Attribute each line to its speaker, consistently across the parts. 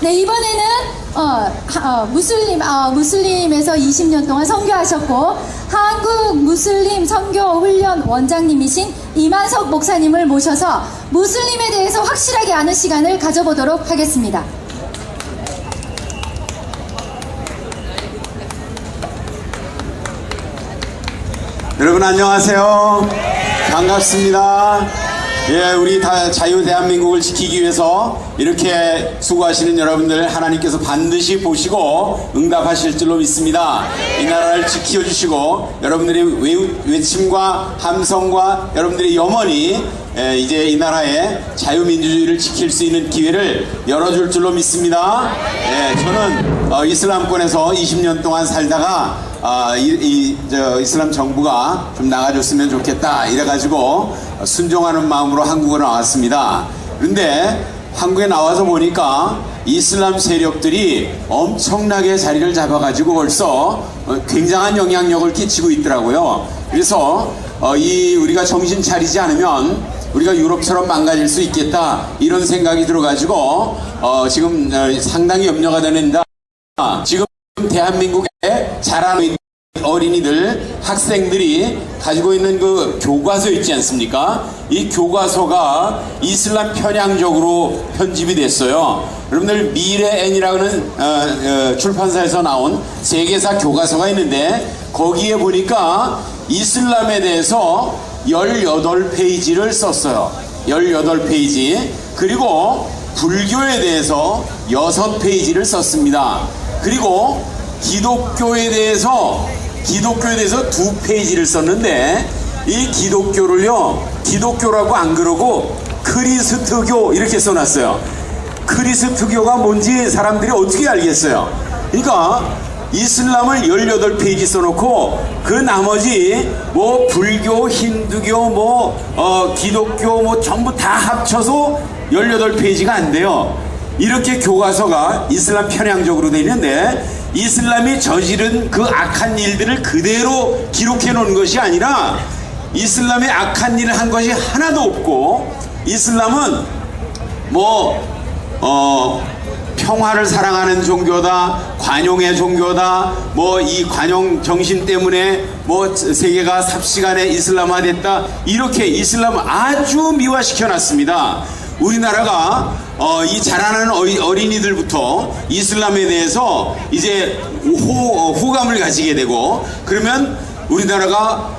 Speaker 1: 네, 이번에는 무슬림에서 20년 동안 선교하셨고 한국 무슬림 선교 훈련 원장님이신 이만석 목사님을 모셔서 무슬림에 대해서 확실하게 아는 시간을 가져보도록 하겠습니다.
Speaker 2: 여러분 안녕하세요. 반갑습니다. 예, 우리 다 자유 대한민국을 지키기 위해서 이렇게 수고하시는 여러분들 하나님께서 반드시 보시고 응답하실 줄로 믿습니다. 이 나라를 지켜주시고 여러분들의 외침과 함성과 여러분들의 염원이 이제 이 나라의 자유민주주의를 지킬 수 있는 기회를 열어줄 줄로 믿습니다. 저는 이슬람권에서 20년 동안 살다가 이슬람 정부가 좀 나가줬으면 좋겠다 이래가지고 순종하는 마음으로 한국으로 나왔습니다. 그런데 한국에 나와서 보니까 이슬람 세력들이 엄청나게 자리를 잡아가지고 벌써 굉장한 영향력을 끼치고 있더라고요. 그래서 우리가 정신 차리지 않으면 우리가 유럽처럼 망가질 수 있겠다 이런 생각이 들어가지고 지금 상당히 염려가 되는데 지금 대한민국에 자라는 어린이들, 학생들이 가지고 있는 그 교과서 있지 않습니까? 이 교과서가 이슬람 편향적으로 편집이 됐어요. 여러분들 미래엔이라는 출판사에서 나온 세계사 교과서가 있는데 거기에 보니까 이슬람에 대해서 18페이지를 썼어요. 18페이지. 그리고 불교에 대해서 6페이지를 썼습니다. 그리고 기독교에 대해서 2페이지를 썼는데 이 기독교라고 안 그러고 크리스트교 이렇게 써놨어요. 크리스트교가 뭔지 사람들이 어떻게 알겠어요? 그러니까 이슬람을 18페이지 써놓고 그 나머지 뭐 불교, 힌두교, 기독교 전부 다 합쳐서 18페이지가 안 돼요. 이렇게 교과서가 이슬람 편향적으로 되어 있는데 이슬람이 저지른 그 악한 일들을 그대로 기록해 놓은 것이 아니라 이슬람의 악한 일을 한 것이 하나도 없고 이슬람은 평화를 사랑하는 종교다, 관용의 종교다, 이 관용 정신 때문에 세계가 삽시간에 이슬람화 됐다 이렇게 이슬람을 아주 미화시켜 놨습니다. 우리나라가 이 자라는 어린이들부터 이슬람에 대해서 이제 호감을 가지게 되고 그러면 우리나라가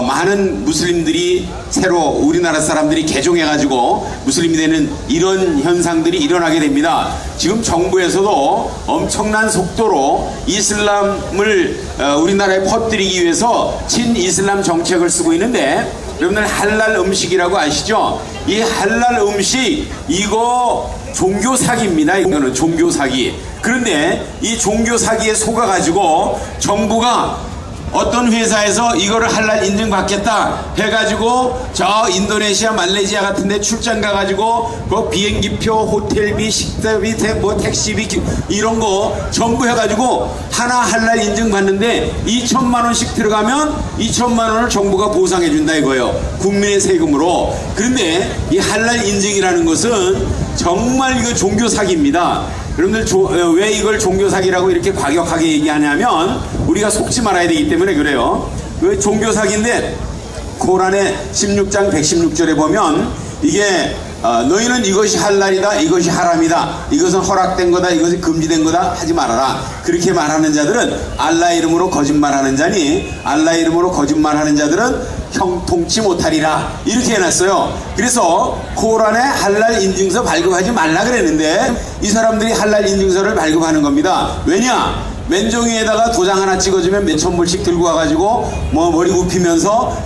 Speaker 2: 많은 무슬림들이 새로 우리나라 사람들이 개종해가지고 무슬림이 되는 이런 현상들이 일어나게 됩니다. 지금 정부에서도 엄청난 속도로 이슬람을 우리나라에 퍼뜨리기 위해서 친이슬람 정책을 쓰고 있는데 여러분들 할랄 음식이라고 아시죠? 이 할랄 음식 이거 종교 사기입니다. 이거는 종교 사기. 그런데 이 종교 사기에 속아가지고 정부가 어떤 회사에서 이거를 할랄 인증받겠다 해가지고 저 인도네시아 말레이시아 같은데 출장 가가지고 그 비행기표 호텔비 식사비 택시비 이런 거 전부 해가지고 하나 할랄 인증받는데 2천만원씩 들어가면 2천만원을 정부가 보상해준다 이거예요. 국민의 세금으로. 그런데 이 할랄 인증이라는 것은 정말 이거 종교 사기입니다. 여러분들 왜 이걸 종교 사기라고 이렇게 과격하게 얘기하냐면 우리가 속지 말아야 되기 때문에 그래요. 그 종교 사기인데 코란의 16장 116절에 보면 이게 너희는 이것이 할랄이다 이것이 하람이다 이것은 허락된 거다 이것이 금지된 거다 하지 말아라. 그렇게 말하는 자들은 알라 이름으로 거짓말하는 자니 알라 이름으로 거짓말하는 자들은 형통치 못하리라 이렇게 해놨어요. 그래서 코란에 할랄 인증서 발급하지 말라 그랬는데 이 사람들이 할랄 인증서를 발급하는 겁니다. 왜냐? 맨종이에다가 도장 하나 찍어주면 몇천 불씩 들고 와가지고 머리 굽히면서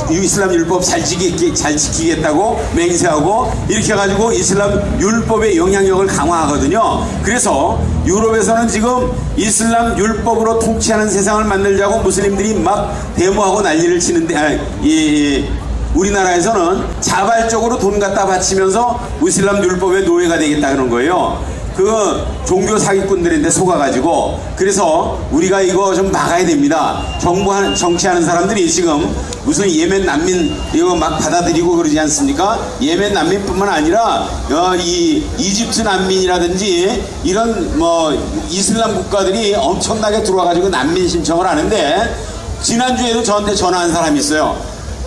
Speaker 2: 이슬람 율법 잘 지키겠다고 맹세하고 이렇게 해가지고 이슬람 율법의 영향력을 강화하거든요. 그래서 유럽에서는 지금 이슬람 율법으로 통치하는 세상을 만들자고 무슬림들이 막 데모하고 난리를 치는데 우리나라에서는 자발적으로 돈 갖다 바치면서 이슬람 율법의 노예가 되겠다 그런 거예요. 그 종교 사기꾼들인데 속아가지고, 그래서 우리가 이거 좀 막아야 됩니다. 정치하는 사람들이 지금 무슨 예멘 난민 이거 막 받아들이고 그러지 않습니까? 예멘 난민뿐만 아니라 이 이집트 난민이라든지 이런 뭐 이슬람 국가들이 엄청나게 들어와가지고 난민 신청을 하는데, 지난주에도 저한테 전화한 사람이 있어요.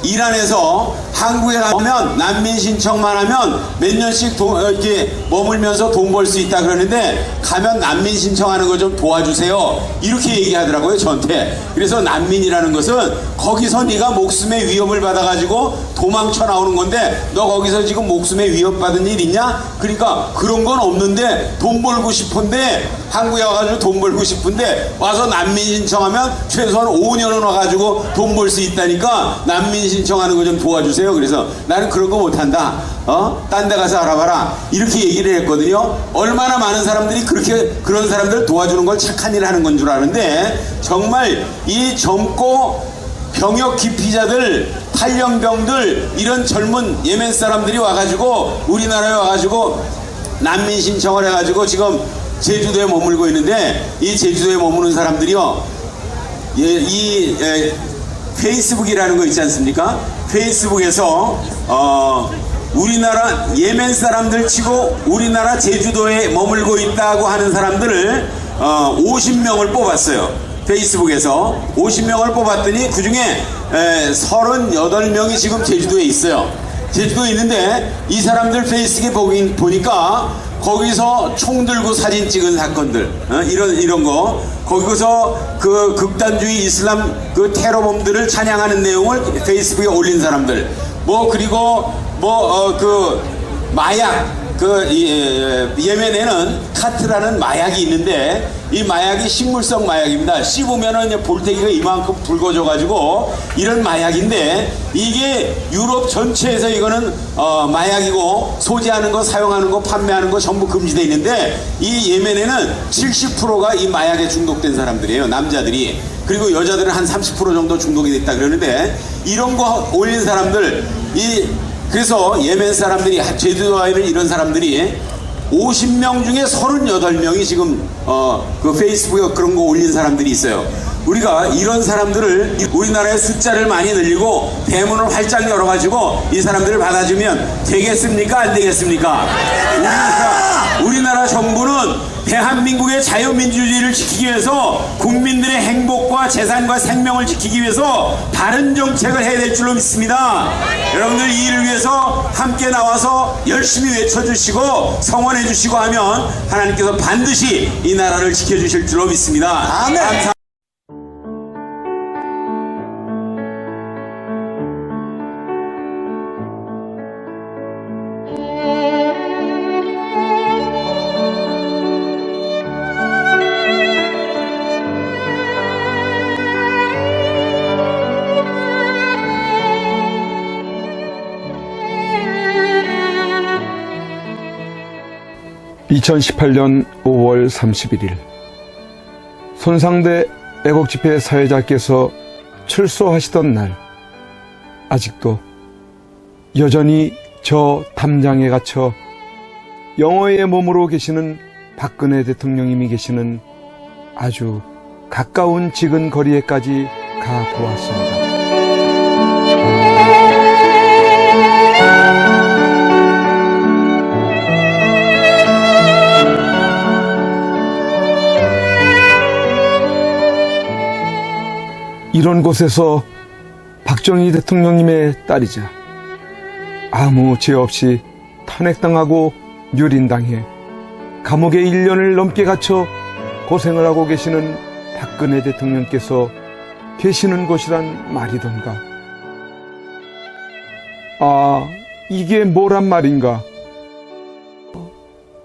Speaker 2: 이란에서 한국에 가면 난민 신청만 하면 몇 년씩 이렇게 머물면서 돈 벌 수 있다 그러는데, 가면 난민 신청하는 거 좀 도와주세요, 이렇게 얘기하더라고요, 저한테. 그래서 난민이라는 것은 거기서 네가 목숨의 위협을 받아가지고 도망쳐 나오는 건데, 너 거기서 지금 목숨의 위협받은 일 있냐? 그러니까 그런 건 없는데 돈 벌고 싶은데, 한국에 와가지고 돈 벌고 싶은데 와서 난민 신청하면 최소한 5년은 와가지고 돈 벌 수 있다니까 난민 신청하는 거 좀 도와주세요. 그래서 나는 그런 거 못한다, 딴 데 가서 알아봐라, 이렇게 얘기를 했거든요. 얼마나 많은 사람들이 그런 사람들 도와주는 걸 착한 일 하는 건 줄 아는데, 정말 이 젊고 병역 기피자들, 탈영병들, 이런 젊은 예멘 사람들이 와가지고 우리나라에 와가지고 난민 신청을 해가지고 지금 제주도에 머물고 있는데, 이 제주도에 머무는 사람들이요, 페이스북이라는 거 있지 않습니까? 페이스북에서 우리나라 예멘 사람들 치고 우리나라 제주도에 머물고 있다고 하는 사람들을 50명을 뽑았어요. 페이스북에서 50명을 뽑았더니 그 중에 38명이 지금 제주도에 있어요. 제주도에 있는데, 이 사람들 페이스북에 보니까 거기서 총 들고 사진 찍은 사건들, 이런 거, 거기서 그 극단주의 이슬람 그 테러범들을 찬양하는 내용을 페이스북에 올린 사람들, 그리고 마약, 예멘에는 카트라는 마약이 있는데, 이 마약이 식물성 마약입니다. 씹으면은 볼때기가 이만큼 붉어져가지고 이런 마약인데, 이게 유럽 전체에서 이거는 마약이고, 소지하는 거, 사용하는 거, 판매하는 거 전부 금지되어 있는데, 이 예멘에는 70%가 이 마약에 중독된 사람들이에요, 남자들이. 그리고 여자들은 한 30% 정도 중독이 됐다 그러는데, 이런 거 올린 사람들, 그래서 예멘 사람들이, 제주도에 있는 이런 사람들이 50명 중에 38명이 지금 그 페이스북에 그런 거 올린 사람들이 있어요. 우리가 이런 사람들을, 우리나라의 숫자를 많이 늘리고 대문을 활짝 열어가지고 이 사람들을 받아주면 되겠습니까? 안 되겠습니까? 우리나라 정부는 대한민국의 자유민주주의를 지키기 위해서, 국민들의 행복과 재산과 생명을 지키기 위해서 바른 정책을 해야 될 줄로 믿습니다. 여러분들 이 일을 위해서 함께 나와서 열심히 외쳐주시고 성원해 주시고 하면 하나님께서 반드시 이 나라를 지켜주실 줄로 믿습니다.
Speaker 3: 아멘.
Speaker 2: 감사합니다.
Speaker 4: (2018년 5월 31일) 손상대 애국집회 사회자께서 출소하시던 날, 아직도 여전히 저 담장에 갇혀 영어의 몸으로 계시는 박근혜 대통령님이 계시는 아주 가까운 지근 거리에까지 가보았습니다. 이런 곳에서 박정희 대통령님의 딸이자 아무 죄 없이 탄핵당하고 유린당해 감옥에 1년을 넘게 갇혀 고생을 하고 계시는 박근혜 대통령께서 계시는 곳이란 말이던가. 이게 뭐란 말인가?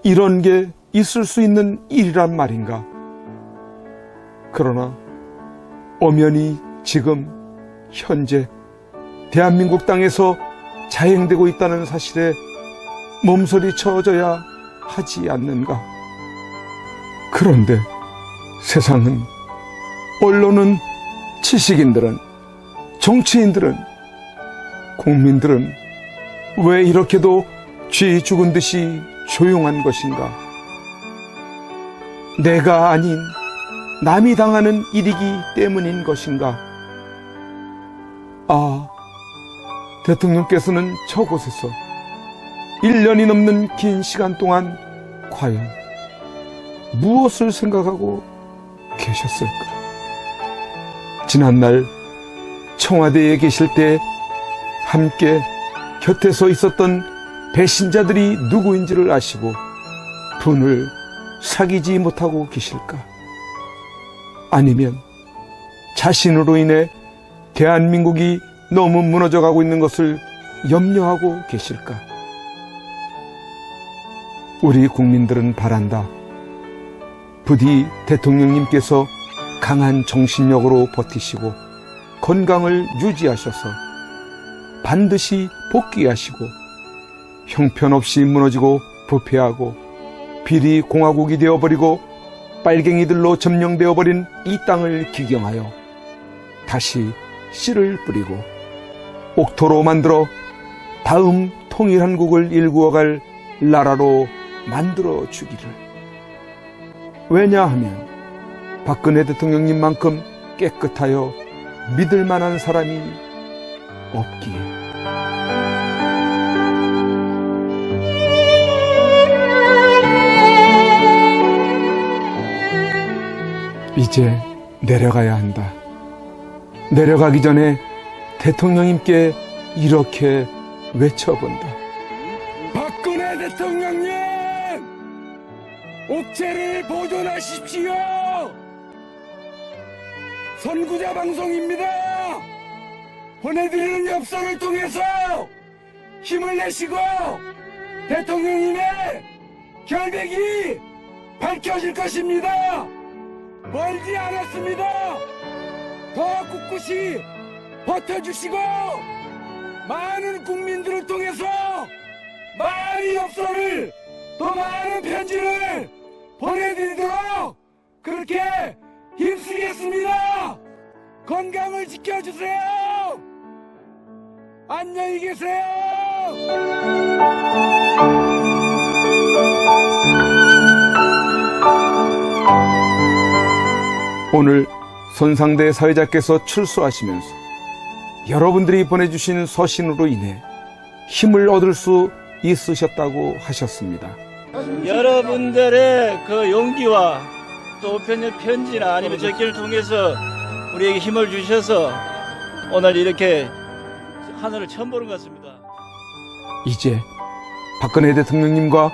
Speaker 4: 이런 게 있을 수 있는 일이란 말인가? 그러나 엄연히 지금 현재 대한민국 땅에서 자행되고 있다는 사실에 몸서리 쳐져야 하지 않는가? 그런데 세상은, 언론은, 지식인들은, 정치인들은, 국민들은 왜 이렇게도 쥐 죽은 듯이 조용한 것인가? 내가 아닌 남이 당하는 일이기 때문인 것인가? 아, 대통령께서는 저곳에서 1년이 넘는 긴 시간 동안 과연 무엇을 생각하고 계셨을까? 지난날 청와대에 계실 때 함께 곁에서 있었던 배신자들이 누구인지를 아시고 분을 사귀지 못하고 계실까? 아니면 자신으로 인해 대한민국이 너무 무너져가고 있는 것을 염려하고 계실까? 우리 국민들은 바란다. 부디 대통령님께서 강한 정신력으로 버티시고 건강을 유지하셔서 반드시 복귀하시고 형편없이 무너지고 부패하고 비리 공화국이 되어버리고 빨갱이들로 점령되어버린 이 땅을 기경하여 다시 씨를 뿌리고 옥토로 만들어 다음 통일한국을 일구어갈 나라로 만들어 주기를. 왜냐하면 박근혜 대통령님만큼 깨끗하여 믿을 만한 사람이 없기에. 이제 내려가야 한다. 내려가기 전에 대통령님께 이렇게 외쳐본다. 박근혜 대통령님! 옥체를 보존하십시오! 선구자 방송입니다! 보내드리는 엽서를 통해서 힘을 내시고 대통령님의 결백이 밝혀질 것입니다! 멀지 않았습니다! 더 꿋꿋이 버텨주시고 많은 국민들을 통해서 많은 엽서를 더 많은 편지를 보내드리도록 그렇게 힘쓰겠습니다. 건강을 지켜주세요. 안녕히 계세요. 오늘 손상대 사회자께서 출소하시면서 여러분들이 보내주신 서신으로 인해 힘을 얻을 수 있으셨다고 하셨습니다.
Speaker 3: 여러분들의 그 용기와 또 우편의 편지나 아니면 적기를 통해서 우리에게 힘을 주셔서 오늘 이렇게 하늘을 처음 보는 것 같습니다.
Speaker 4: 이제 박근혜 대통령님과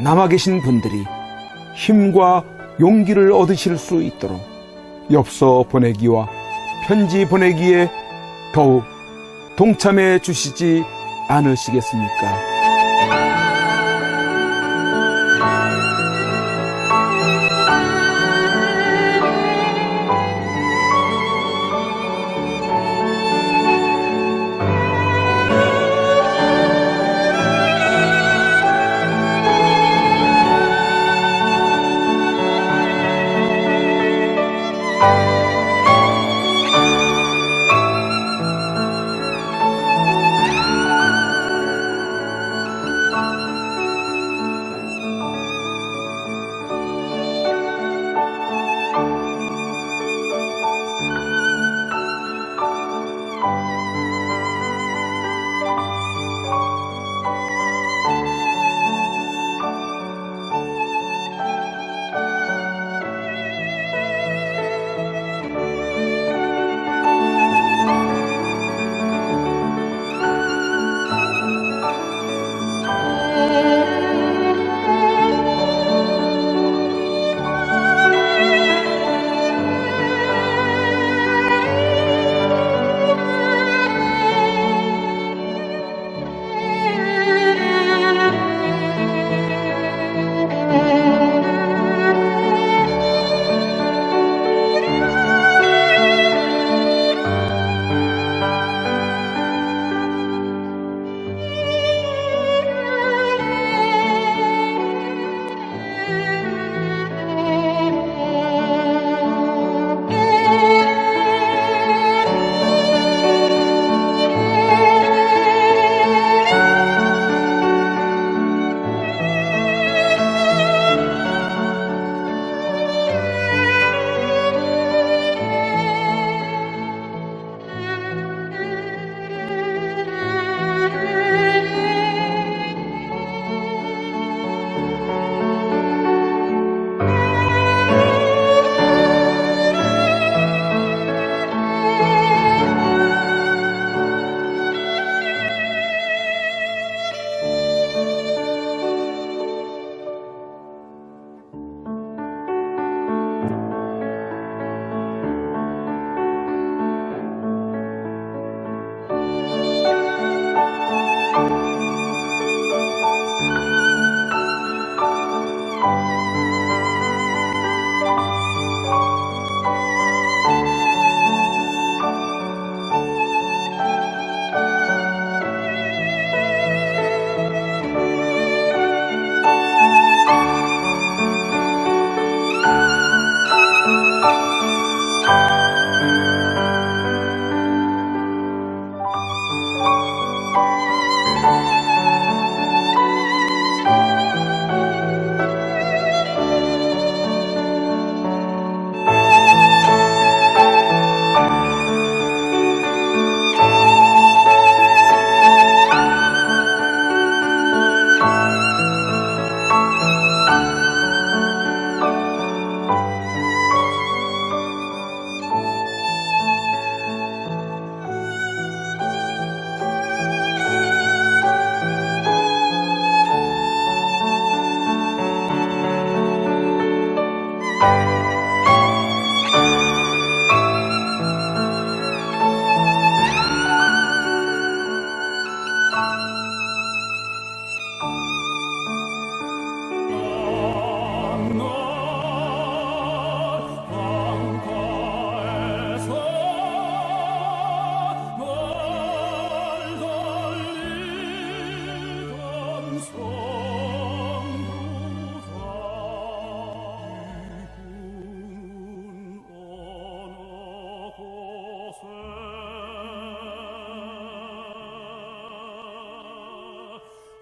Speaker 4: 남아 계신 분들이 힘과 용기를 얻으실 수 있도록 엽서 보내기와 편지 보내기에 더욱 동참해 주시지 않으시겠습니까?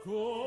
Speaker 5: Go